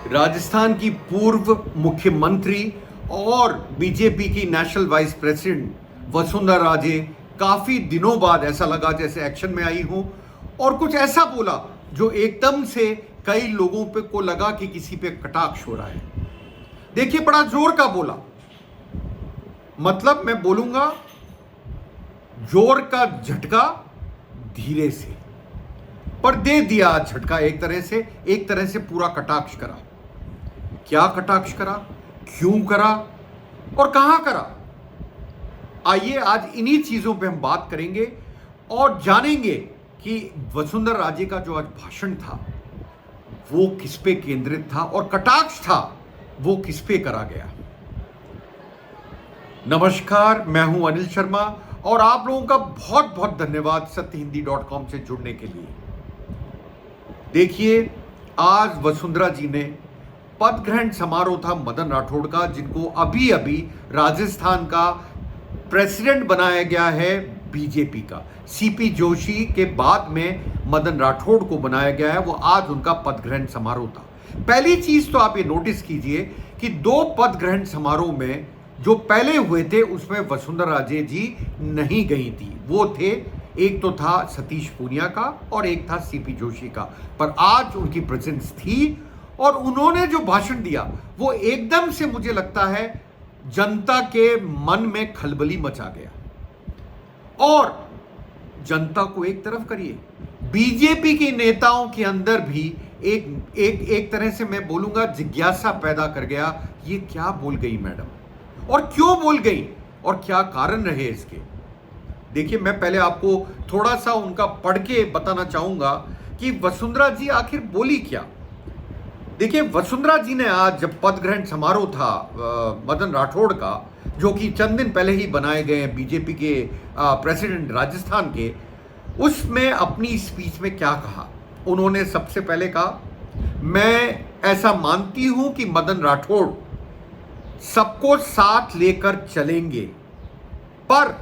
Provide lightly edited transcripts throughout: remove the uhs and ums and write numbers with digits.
राजस्थान की पूर्व मुख्यमंत्री और बीजेपी की national vice president Vasundhara Raje काफी दिनों बाद ऐसा लगा जैसे एक्शन में आई हो और कुछ ऐसा बोला जो एकदम से कई लोगों पे को लगा कि किसी पे कटाक्ष हो रहा है। देखिए, बड़ा जोर का बोला, मतलब मैं बोलूंगा जोर का झटका धीरे से, पर दे दिया झटका। एक तरह से पूरा कटाक्ष करा। क्या कटाक्ष करा, क्यों करा और कहां करा, आइए आज इन्हीं चीजों पे हम बात करेंगे और जानेंगे कि वसुंधरा राजे का जो आज भाषण था वो किस पे केंद्रित था और कटाक्ष था वो किस पे करा गया। नमस्कार, मैं हूं अनिल शर्मा और आप लोगों का बहुत बहुत धन्यवाद सत्यहिंदी.com से जुड़ने के लिए। देखिए, आज वसुंधरा जी ने पद ग्रहण समारोह था मदन राठौड़ का, जिनको अभी अभी राजस्थान का प्रेसिडेंट बनाया गया है बीजेपी का। सीपी जोशी के बाद में मदन राठौड़ को बनाया गया है, वो आज उनका पद ग्रहण समारोह था। पहली चीज तो आप ये नोटिस कीजिए कि दो पद ग्रहण समारोह में जो पहले हुए थे उसमें वसुंधरा राजे जी नहीं गई थी। वो थे, एक तो था सतीश पूनिया का और एक था सीपी जोशी का, पर आज उनकी प्रेजेंस थी और उन्होंने जो भाषण दिया वो एकदम से मुझे लगता है जनता के मन में खलबली मचा गया। और जनता को एक तरफ करिए, बीजेपी के नेताओं के अंदर भी एक तरह से मैं बोलूंगा जिज्ञासा पैदा कर गया, ये क्या बोल गई मैडम और क्यों बोल गई और क्या कारण रहे इसके। देखिए, मैं पहले आपको थोड़ा सा उनका पढ़ के बताना चाहूंगा कि वसुंधरा जी आखिर बोली क्या। देखिए, वसुंधरा जी ने आज जब पद ग्रहण समारोह था मदन राठौड़ का, जो कि चंद दिन पहले ही बनाए गए हैं बीजेपी के प्रेसिडेंट राजस्थान के, उसमें अपनी स्पीच में क्या कहा। उन्होंने सबसे पहले कहा, मैं ऐसा मानती हूं कि मदन राठौड़ सबको साथ लेकर चलेंगे, पर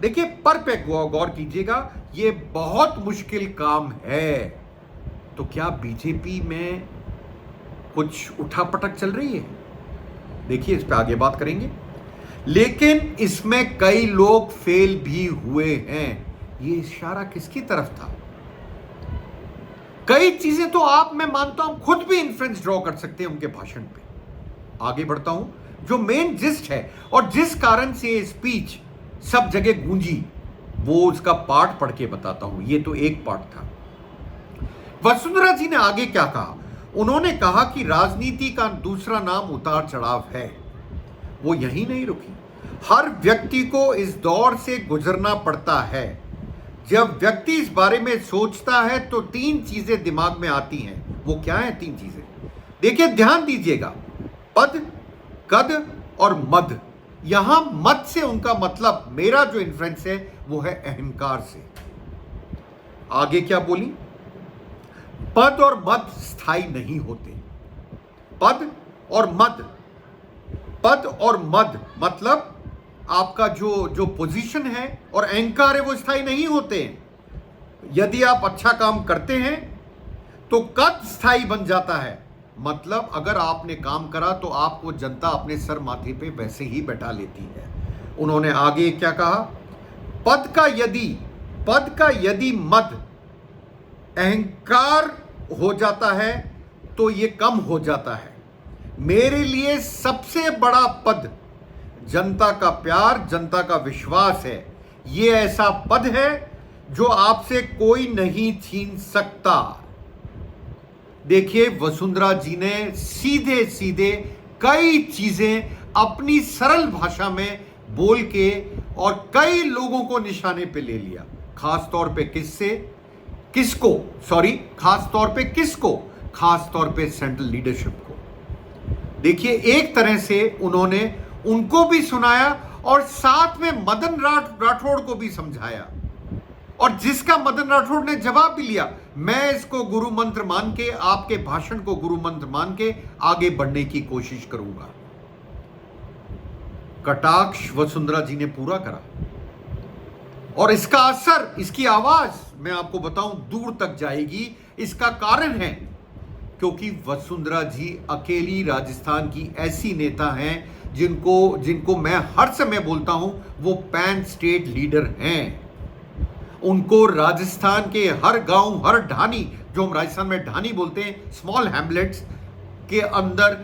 देखिए, पर पे गौर कीजिएगा, ये बहुत मुश्किल काम है। तो क्या बीजेपी में कुछ उठापटक चल रही है? देखिए, इस पे आगे बात करेंगे, लेकिन इसमें कई लोग फेल भी हुए हैं। ये इशारा किसकी तरफ था? कई चीजें तो आप, मैं मानता हूं, खुद भी इन्फ्लुएंस ड्रॉ कर सकते हैं उनके भाषण पे। आगे बढ़ता हूं, जो मेन जिस्ट है और जिस कारण से ये स्पीच सब जगह गूंजी, वो उसका पार्ट पढ़ के बताता हूं। ये तो एक पार्ट था। वसुंधरा जी ने आगे क्या कहा? उन्होंने कहा कि राजनीति का दूसरा नाम उतार चढ़ाव है। वो यहीं नहीं रुकी, हर व्यक्ति को इस दौर से गुजरना पड़ता है। जब व्यक्ति इस बारे में सोचता है तो तीन चीजें दिमाग में आती हैं। वो क्या है तीन चीजें? देखिए, ध्यान दीजिएगा, पद, कद और मद। यहां मद से उनका मतलब, मेरा जो इन्फ्लुएंस है वो है अहंकार से। आगे क्या बोली? पद और मद स्थायी नहीं होते। पद और मद, पद और मद मतलब आपका जो पोजीशन है और अहंकार है वो स्थायी नहीं होते हैं। यदि आप अच्छा काम करते हैं तो कद स्थायी बन जाता है। मतलब अगर आपने काम करा तो आपको जनता अपने सर माथे पे वैसे ही बैठा लेती है। उन्होंने आगे क्या कहा? पद का यदि मद अहंकार हो जाता है तो ये कम हो जाता है। मेरे लिए सबसे बड़ा पद जनता का प्यार, जनता का विश्वास है। ये ऐसा पद है जो आपसे कोई नहीं छीन सकता। देखिए, वसुंधरा जी ने सीधे सीधे कई चीजें अपनी सरल भाषा में बोल के और कई लोगों को निशाने पे ले लिया। खास तौर पे खास तौर पे सेंट्रल लीडरशिप को। देखिए, एक तरह से उन्होंने उनको भी सुनाया और साथ में मदन राठौड़ को भी समझाया, और जिसका मदन राठौड़ ने जवाब भी लिया। मैं इसको गुरु मंत्र मान के, आपके भाषण को गुरु मंत्र मान के आगे बढ़ने की कोशिश करूंगा। कटाक्ष वसुंधरा जी ने पूरा करा और इसका असर, इसकी आवाज मैं आपको बताऊं दूर तक जाएगी। इसका कारण है क्योंकि वसुंधरा जी अकेली राजस्थान की ऐसी नेता हैं जिनको मैं हर समय बोलता हूं वो पैन स्टेट लीडर हैं। उनको राजस्थान के हर गांव, हर ढानी, जो हम राजस्थान में ढानी बोलते हैं, स्मॉल हैमलेट्स के अंदर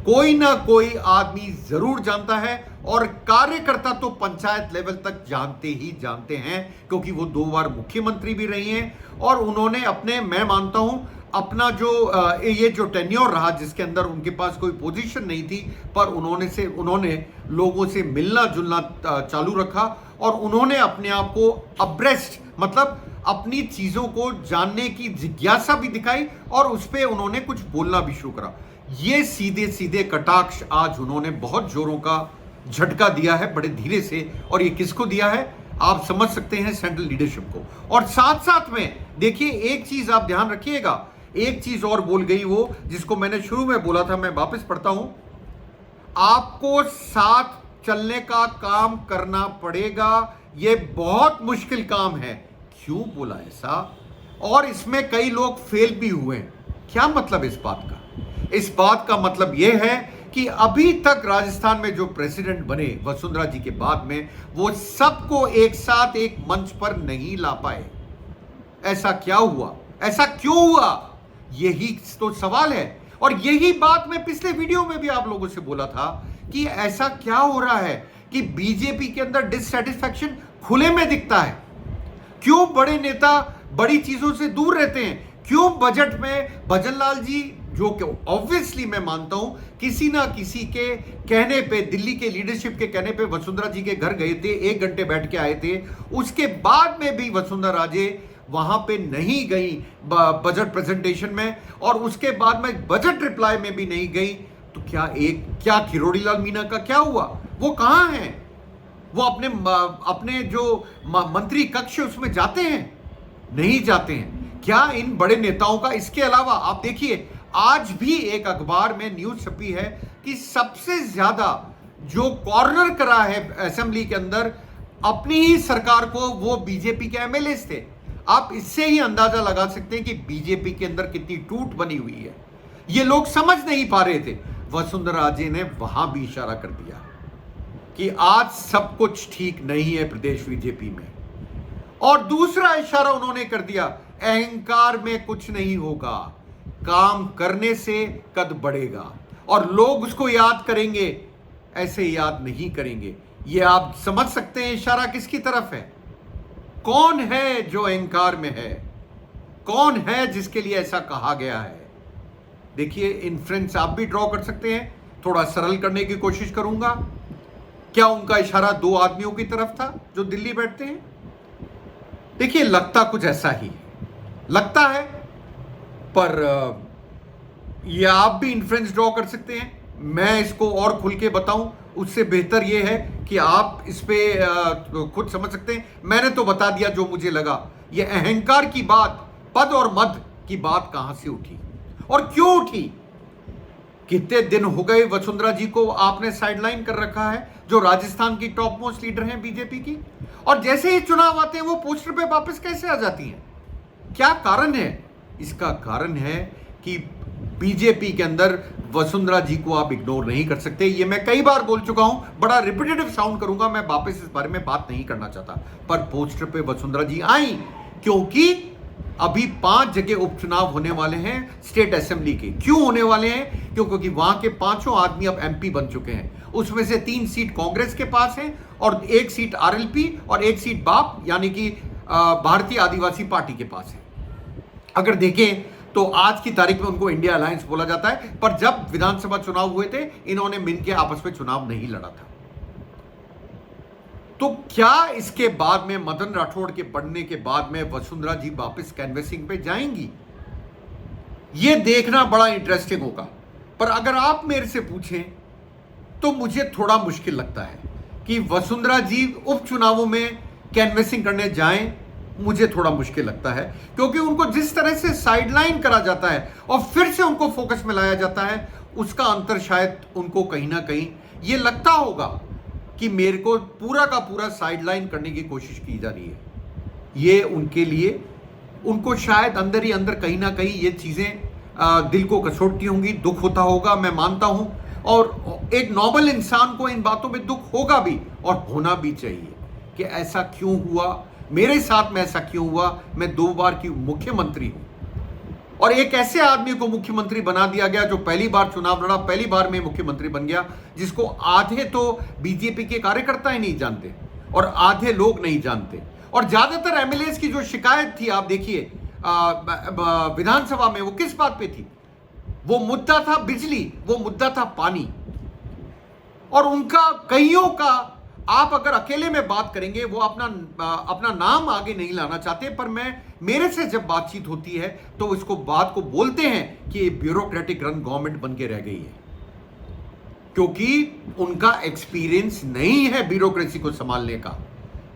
कोई ना कोई आदमी जरूर जानता है, और कार्यकर्ता तो पंचायत लेवल तक जानते ही जानते हैं, क्योंकि वो 2 बार मुख्यमंत्री भी रही हैं। और उन्होंने अपने, मैं मानता हूं, अपना जो ये जो टेन्योर रहा जिसके अंदर उनके पास कोई पोजीशन नहीं थी, पर उन्होंने लोगों से मिलना जुलना चालू रखा, और उन्होंने अपने आप को अब्रेस्ट, मतलब अपनी चीजों को जानने की जिज्ञासा भी दिखाई, और उस पर उन्होंने कुछ बोलना भी शुरू करा। ये सीधे सीधे कटाक्ष आज उन्होंने बहुत जोरों का झटका दिया है, बड़े धीरे से, और ये किसको दिया है आप समझ सकते हैं, सेंट्रल लीडरशिप को। और साथ साथ में देखिए, एक चीज आप ध्यान रखिएगा, एक चीज और बोल गई वो, जिसको मैंने शुरू में बोला था, मैं वापस पढ़ता हूं, आपको साथ चलने का काम करना पड़ेगा, ये बहुत मुश्किल काम है। क्यों बोला ऐसा? और इसमें कई लोग फेल भी हुए। क्या मतलब इस बात का? इस बात का मतलब यह है कि अभी तक राजस्थान में जो प्रेसिडेंट बने वसुंधरा जी के बाद में, वो सबको एक साथ एक मंच पर नहीं ला पाए। ऐसा क्या हुआ? ऐसा क्यों हुआ? यही तो सवाल है। और यही बात मैं पिछले वीडियो में भी आप लोगों से बोला था कि ऐसा क्या हो रहा है कि बीजेपि के अंदर डिससैटिस्फैक्शन खुले में दिखता है। क्यों बड़े नेता बड़ी चीजों से दूर रहते हैं? क्यों बजट में भजन लाल जी, जो कि ऑब्वियसली मैं मानता हूं किसी ना किसी के कहने पे, दिल्ली के लीडरशिप के कहने पे वसुंधरा जी के घर गए थे, 1 घंटे बैठ के आए थे, उसके बाद में भी वसुंधरा राजे वहां पे नहीं गई बजट प्रेजेंटेशन में, और उसके बाद में बजट रिप्लाई में भी नहीं गई। तो क्या किरोड़ी लाल मीणा का क्या हुआ? वो कहां हैं? वो अपने जो मंत्री कक्ष उसमें जाते हैं? नहीं जाते हैं। क्या इन बड़े नेताओं का, इसके अलावा आप देखिए, आज भी एक अखबार में न्यूज छपी है कि सबसे ज्यादा जो कॉर्नर करा है असेंबली के अंदर अपनी ही सरकार को, वो बीजेपी के एमएलए थे। आप इससे ही अंदाजा लगा सकते हैं कि बीजेपी के अंदर कितनी टूट बनी हुई है। ये लोग समझ नहीं पा रहे थे। वसुंधरा राजे ने वहां भी इशारा कर दिया कि आज सब कुछ ठीक नहीं है प्रदेश बीजेपी में। और दूसरा इशारा उन्होंने कर दिया, अहंकार में कुछ नहीं होगा, काम करने से कद बढ़ेगा, और लोग उसको याद करेंगे, ऐसे याद नहीं करेंगे। ये आप समझ सकते हैं इशारा किसकी तरफ है? कौन है जो अहंकार में है? कौन है जिसके लिए ऐसा कहा गया है? देखिए, इन्फ्रेंस आप भी ड्रॉ कर सकते हैं। थोड़ा सरल करने की कोशिश करूंगा। क्या उनका इशारा 2 आदमियों की तरफ था जो दिल्ली बैठते हैं? देखिए, लगता कुछ ऐसा ही लगता है, पर ये आप भी इन्फ्रेंस ड्रॉ कर सकते हैं। मैं इसको और खुल के बताऊं, उससे बेहतर यह है कि आप इस पे खुद समझ सकते हैं। मैंने तो बता दिया जो मुझे लगा। ये अहंकार की बात, पद और मद की बात कहां से उठी और क्यों उठी? कितने दिन हो गए वसुंधरा जी को आपने साइडलाइन कर रखा है, जो राजस्थान की टॉप मोस्ट लीडर हैं बीजेपी की, और जैसे ही चुनाव आते हैं वो पोस्टर पे वापस कैसे आ जाती हैं? क्या कारण है? इसका कारण है कि बीजेपी के अंदर वसुंधरा जी को आप इग्नोर नहीं कर सकते। ये मैं कई बार बोल चुका हूं, बड़ा रिपीटेटिव साउंड करूंगा, मैं वापस इस बारे में बात नहीं करना चाहता, पर पोस्टर पे वसुंधरा जी आई क्योंकि अभी 5 जगह उपचुनाव होने वाले हैं स्टेट असेंबली के। क्यों होने वाले हैं? क्योंकि वहां के 5 आदमी अब एमपी बन चुके हैं। उसमें से 3 सीट कांग्रेस के पास है, और 1 सीट आरएलपी, और 1 सीट बाप यानी कि भारतीय आदिवासी पार्टी के पास है। अगर देखें तो आज की तारीख में उनको इंडिया अलायंस बोला जाता है, पर जब विधानसभा चुनाव हुए थे इन्होंने मिलकर आपस में चुनाव नहीं लड़ा था। तो क्या इसके बाद में, मदन राठौड़ के बढ़ने के बाद में, वसुंधरा जी वापस कैनवेसिंग पे जाएंगी? यह देखना बड़ा इंटरेस्टिंग होगा। पर अगर आप मेरे से पूछें तो मुझे थोड़ा मुश्किल लगता है कि वसुंधरा जी उपचुनावों में कैनवेसिंग करने जाएं। मुझे थोड़ा मुश्किल लगता है, क्योंकि उनको जिस तरह से साइडलाइन करा जाता है और फिर से उनको फोकस में लाया जाता है, उसका अंतर शायद उनको कहीं ना कहीं ये लगता होगा कि मेरे को पूरा का पूरा साइडलाइन करने की कोशिश की जा रही है। ये उनके लिए, उनको शायद अंदर ही अंदर कहीं ना कहीं ये चीजें दिल को कसोटती होंगी, दुख होता होगा, मैं मानता हूं। और एक नॉर्मल इंसान को इन बातों में दुख होगा भी और होना भी चाहिए कि ऐसा क्यों हुआ, मेरे साथ में ऐसा क्यों हुआ। मैं 2 बार की मुख्यमंत्री हूं और एक ऐसे आदमी को मुख्यमंत्री बना दिया गया जो पहली बार चुनाव लड़ा, पहली बार में मुख्यमंत्री बन गया, जिसको आधे तो बीजेपी के कार्यकर्ता ही नहीं जानते और आधे लोग नहीं जानते। और ज्यादातर एमएलए की जो शिकायत थी, आप देखिए विधानसभा में, वो किस बात पे थी? वो मुद्दा था बिजली, वो मुद्दा था पानी। और उनका कईयों का, आप अगर अकेले में बात करेंगे, वो अपना नाम आगे नहीं लाना चाहते, पर मेरे से जब बातचीत होती है तो इसको बात को बोलते हैं कि ब्यूरोक्रेटिक रन गवर्नमेंट बन के रह गई है, क्योंकि उनका एक्सपीरियंस नहीं है ब्यूरोक्रेसी को संभालने का।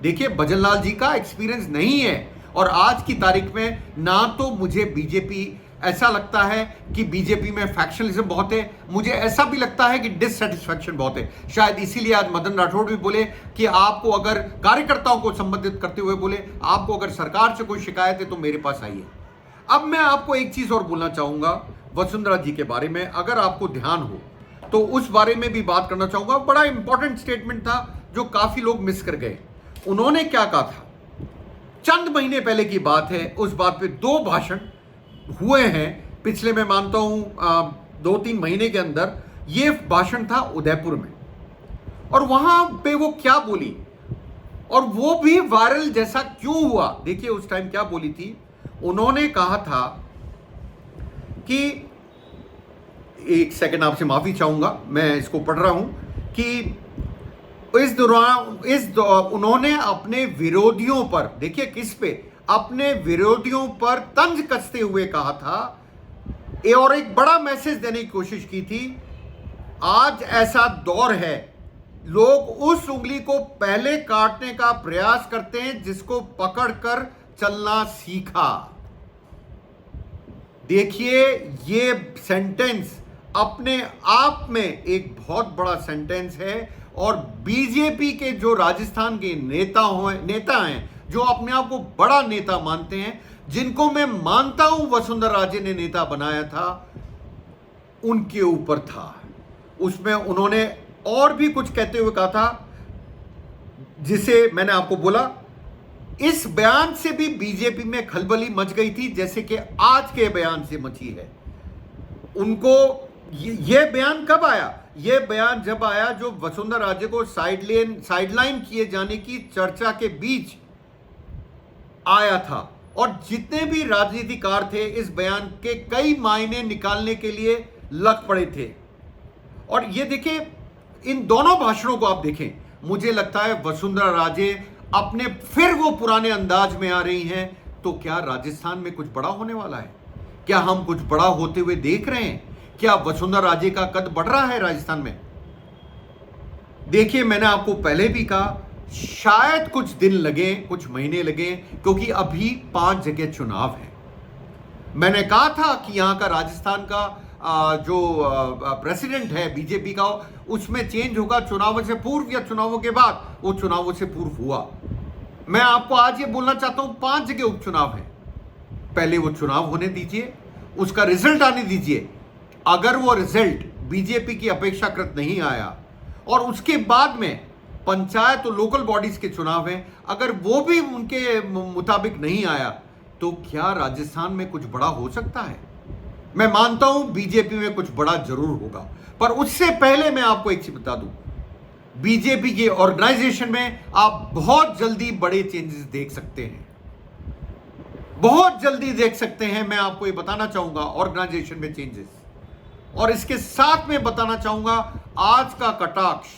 देखिए, भजनलाल जी का एक्सपीरियंस नहीं है। और आज की तारीख में ना तो मुझे बीजेपी, ऐसा लगता है कि बीजेपी में फैक्शनलिज्म बहुत है, मुझे ऐसा भी लगता है कि डिससेटिस्फैक्शन बहुत है। शायद इसीलिए आज मदन राठौड़ भी बोले कि आपको अगर कार्यकर्ताओं को संबोधित करते हुए बोले, आपको अगर सरकार से कोई शिकायत है तो मेरे पास आइए। अब मैं आपको एक चीज और बोलना चाहूंगा वसुंधरा जी के बारे में, अगर आपको ध्यान हो तो उस बारे में भी बात करना चाहूंगा। बड़ा इंपॉर्टेंट स्टेटमेंट था जो काफी लोग मिस कर गए। उन्होंने क्या कहा था, चंद महीने पहले की बात है, उस बात पे 2 भाषण हुए हैं पिछले, मैं मानता हूं 2-3 महीने के अंदर। ये भाषण था उदयपुर में और वहां पे वो क्या बोली और वो भी वायरल जैसा क्यों हुआ। देखिए उस टाइम क्या बोली थी। उन्होंने कहा था कि, एक सेकंड आपसे माफी चाहूंगा, मैं इसको पढ़ रहा हूं कि इस दौरान उन्होंने अपने विरोधियों पर, देखिए किस पे, अपने विरोधियों पर तंज कसते हुए कहा था और एक बड़ा मैसेज देने की कोशिश की थी। आज ऐसा दौर है, लोग उस उंगली को पहले काटने का प्रयास करते हैं जिसको पकड़कर चलना सीखा। देखिए, ये सेंटेंस अपने आप में एक बहुत बड़ा सेंटेंस है। और बीजेपी के जो राजस्थान के नेता हैं, जो अपने आप को बड़ा नेता मानते हैं, जिनको मैं मानता हूं वसुंधरा राजे ने नेता बनाया था, उनके ऊपर था। उसमें उन्होंने और भी कुछ कहते हुए कहा था, जिसे मैंने आपको बोला, इस बयान से भी बीजेपी में खलबली मच गई थी, जैसे कि आज के बयान से मची है। उनको ये बयान कब आया? ये बयान जब आया जो वसुंधरा राजे को साइडलाइन किए जाने की चर्चा के बीच आया था। और जितने भी राजनीतिकार थे, इस बयान के कई मायने निकालने के लिए लग पड़े थे। और ये देखिए, इन दोनों भाषणों को आप देखें, मुझे लगता है वसुंधरा राजे अपने फिर वो पुराने अंदाज में आ रही हैं। तो क्या राजस्थान में कुछ बड़ा होने वाला है? क्या हम कुछ बड़ा होते हुए देख रहे हैं? क्या वसुंधरा राजे का कद बढ़ रहा है राजस्थान में? देखिए, मैंने आपको पहले भी कहा, शायद कुछ दिन लगे, कुछ महीने लगे, क्योंकि अभी 5 जगह चुनाव है। मैंने कहा था कि यहां का राजस्थान का जो प्रेसिडेंट है बीजेपी का, उसमें चेंज होगा चुनावों से पूर्व या चुनावों के बाद। वो चुनावों से पूर्व हुआ। मैं आपको आज ये बोलना चाहता हूं, 5 जगह उपचुनाव है। पहले वो चुनाव होने दीजिए, उसका रिजल्ट आने दीजिए। अगर वो रिजल्ट बीजेपी की अपेक्षाकृत नहीं आया और उसके बाद में पंचायत और लोकल बॉडीज के चुनाव हैं, अगर वो भी उनके मुताबिक नहीं आया, तो क्या राजस्थान में कुछ बड़ा हो सकता है? मैं मानता हूं बीजेपी में कुछ बड़ा जरूर होगा, पर उससे पहले मैं आपको एक चीज बता दूं, बीजेपी के ऑर्गेनाइजेशन में आप बहुत जल्दी बड़े चेंजेस देख सकते हैं, बहुत जल्दी देख सकते हैं। मैं आपको ये बताना चाहूंगा ऑर्गेनाइजेशन में चेंजेस। और इसके साथ में बताना चाहूंगा, आज का कटाक्ष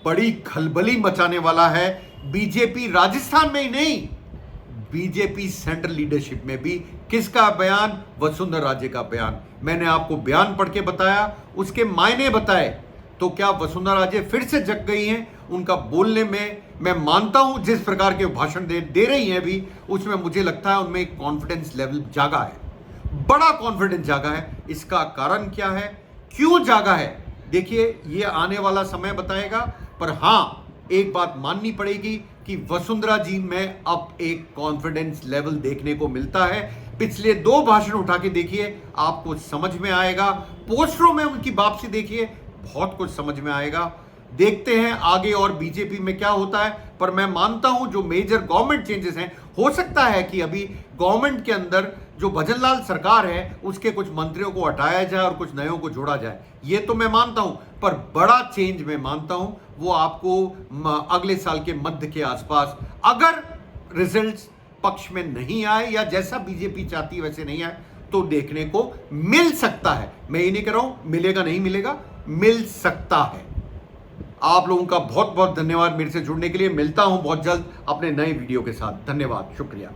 बड़ी खलबली मचाने वाला है। बीजेपी राजस्थान में ही नहीं, बीजेपी सेंट्रल लीडरशिप में भी। किसका बयान? वसुंधरा राजे का बयान। मैंने आपको बयान पढ़ के बताया, उसके मायने बताए। तो क्या वसुंधरा राजे फिर से जग गई हैं? उनका बोलने में मैं मानता हूं, जिस प्रकार के भाषण दे रही हैं अभी, उसमें मुझे लगता है उनमें एक कॉन्फिडेंस लेवल जागा है, बड़ा कॉन्फिडेंस जागा है। इसका कारण क्या है, क्यों जागा है? देखिए, ये आने वाला समय बताएगा। पर हां, एक बात माननी पड़ेगी कि वसुंधरा जी में अब एक कॉन्फिडेंस लेवल देखने को मिलता है पिछले 2 भाषण उठा के देखिए, आपको समझ में आएगा। पोस्टरों में उनकी वापसी देखिए, बहुत कुछ समझ में आएगा। देखते हैं आगे और बीजेपी में क्या होता है। पर मैं मानता हूं जो मेजर गवर्नमेंट चेंजेस हैं, हो सकता है कि अभी गवर्नमेंट के अंदर जो भजनलाल सरकार है उसके कुछ मंत्रियों को हटाया जाए और कुछ नयों को जोड़ा जाए, ये तो मैं मानता हूं। पर बड़ा चेंज मैं मानता हूं वो आपको अगले साल के मध्य के आसपास, अगर रिजल्ट्स पक्ष में नहीं आए या जैसा बीजेपी चाहती है वैसे नहीं आए, तो देखने को मिल सकता है। मैं ये नहीं कह रहा हूं मिलेगा नहीं मिलेगा, मिल सकता है। आप लोगों का बहुत बहुत धन्यवाद मेरे से जुड़ने के लिए। मिलता हूं बहुत जल्द अपने नए वीडियो के साथ। धन्यवाद, शुक्रिया।